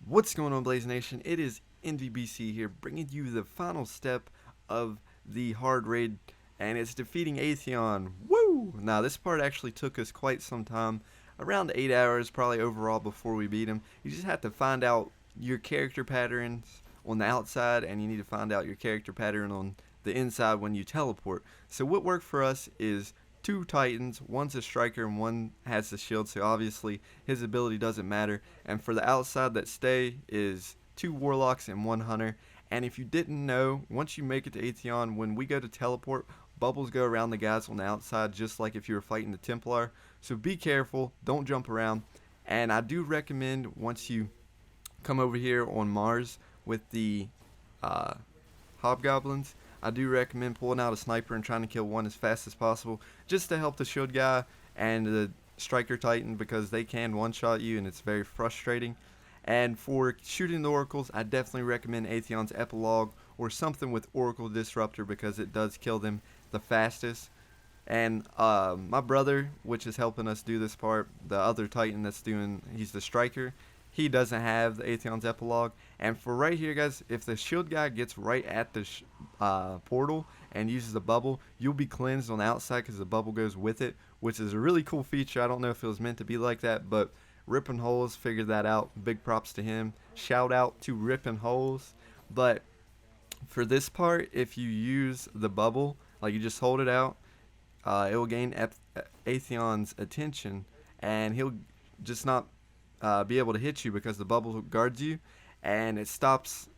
What's going on, Blaze Nation? It is NVBC here, bringing you the final step of the hard raid, and it's defeating Atheon. Woo! Now, this part actually took us quite some time, around 8 hours probably overall before we beat him. You just have to find out your character patterns on the outside, and you need to find out your character pattern on the inside when you teleport. So what worked for us is two Titans, one's a striker and one has the shield, so obviously his ability doesn't matter. And for the outside that stay is two Warlocks and one Hunter. And if you didn't know, once you make it to Atheon, when we go to teleport, bubbles go around the guys on the outside just like if you were fighting the Templar. So be careful, don't jump around. And I do recommend once you come over here on Mars with the uh, hobgoblins, I do recommend pulling out a sniper and trying to kill one as fast as possible, just to help the shield guy and the striker titan, because they can one-shot you and it's very frustrating. And for shooting the oracles, I definitely recommend Atheon's epilogue or something with oracle disruptor, because it does kill them the fastest. And my brother, which is helping us do this part, the other titan he's the striker, he doesn't have the Atheon's epilogue. And for right here, guys, if the shield guy gets right at the portal and uses the bubble, you'll be cleansed on the outside because the bubble goes with it, which is a really cool feature. I don't know if it was meant to be like that, but Rippin' Holes figured that out. Big props to him. Shout out to Rippin' Holes. But for this part, if you use the bubble, like you just hold it out, it will gain Atheon's attention, and he'll just not be able to hit you because the bubble guards you, and it stops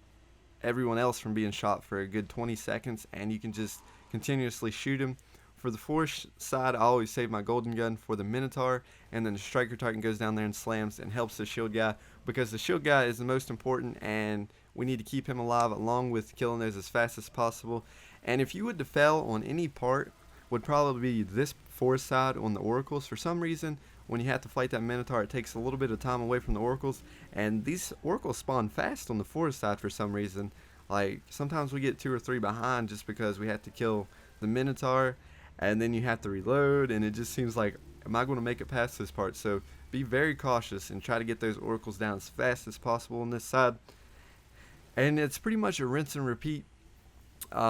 everyone else from being shot for a good 20 seconds, and you can just continuously shoot him. For the force side, I always save my golden gun for the Minotaur, and then the striker titan goes down there and slams and helps the shield guy, because the shield guy is the most important and we need to keep him alive along with killing those as fast as possible. And if you would to fail on any part, would probably be this force side on the oracles. For some reason, when you have to fight that Minotaur, it takes a little bit of time away from the oracles, and these oracles spawn fast on the forest side for some reason. Like, sometimes we get 2 or 3 behind just because we have to kill the Minotaur, and then you have to reload, and it just seems like, am I going to make it past this part? So be very cautious and try to get those oracles down as fast as possible on this side. And it's pretty much a rinse and repeat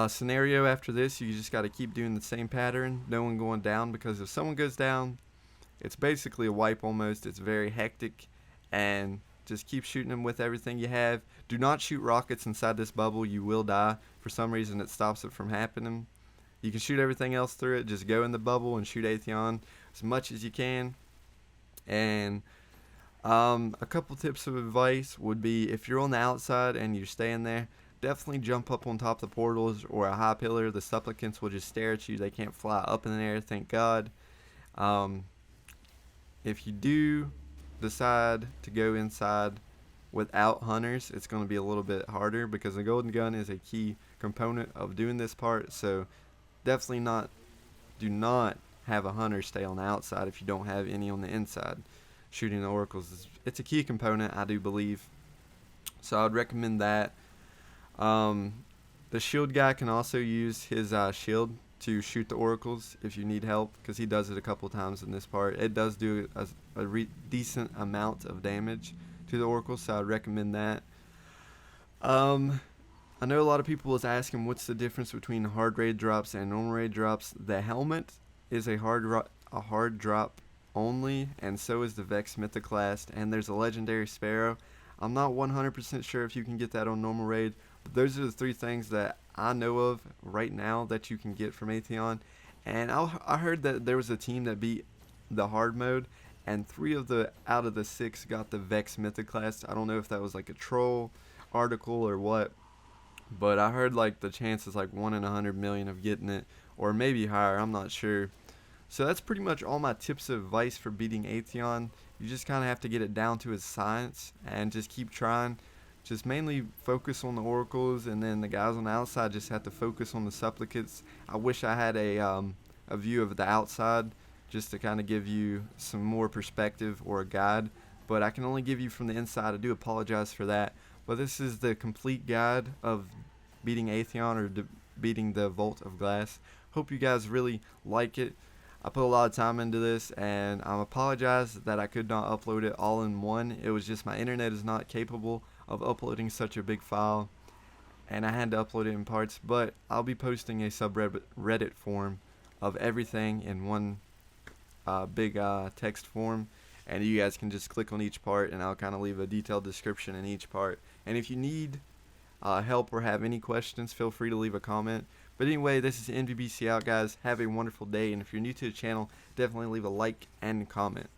scenario after this. You just got to keep doing the same pattern, no one going down, because if someone goes down, it's basically a wipe almost. It's very hectic, and just keep shooting them with everything you have. Do not shoot rockets inside this bubble. You will die. For some reason, it stops it from happening. You can shoot everything else through it. Just go in the bubble and shoot Atheon as much as you can. And a couple tips of advice would be, if you're on the outside and you're staying there, definitely jump up on top of the portals or a high pillar. The supplicants will just stare at you. They can't fly up in the air, thank God. If you do decide to go inside without hunters, it's going to be a little bit harder, because the golden gun is a key component of doing this part. So definitely do not have a hunter stay on the outside if you don't have any on the inside. Shooting the oracles, it's a key component, I do believe. So I'd recommend that. The shield guy can also use his shield to shoot the oracles if you need help, because he does it a couple times in this part. It does do a decent amount of damage to the oracles, so I'd recommend that. I know a lot of people was asking what's the difference between hard raid drops and normal raid drops. The helmet is a hard drop only, and so is the Vex Mythoclast, and there's a legendary Sparrow. I'm not 100% sure if you can get that on normal raid, but those are the 3 things that I know of right now that you can get from Atheon. And I heard that there was a team that beat the hard mode, and 3 out of the 6 got the Vex Mythoclast. I don't know if that was like a troll article or what, but I heard like the chance is like 1 in 100 million of getting it, or maybe higher, I'm not sure. So that's pretty much all my tips of advice for beating Atheon. You just kind of have to get it down to its science and just keep trying. Just mainly focus on the oracles, and then the guys on the outside just have to focus on the supplicants. I wish I had a view of the outside just to kind of give you some more perspective or a guide, but I can only give you from the inside. I do apologize for that, but this is the complete guide of beating Atheon, or beating the Vault of Glass. Hope you guys really like it. I put a lot of time into this, and I apologize that I could not upload it all in one. It was just my internet is not capable of uploading such a big file, and I had to upload it in parts. But I'll be posting a subreddit form of everything in one big text form, and you guys can just click on each part, and I'll kind of leave a detailed description in each part. And if you need help or have any questions, feel free to leave a comment. But anyway, this is NVBC out, guys. Have a wonderful day, and if you're new to the channel, definitely leave a like and comment.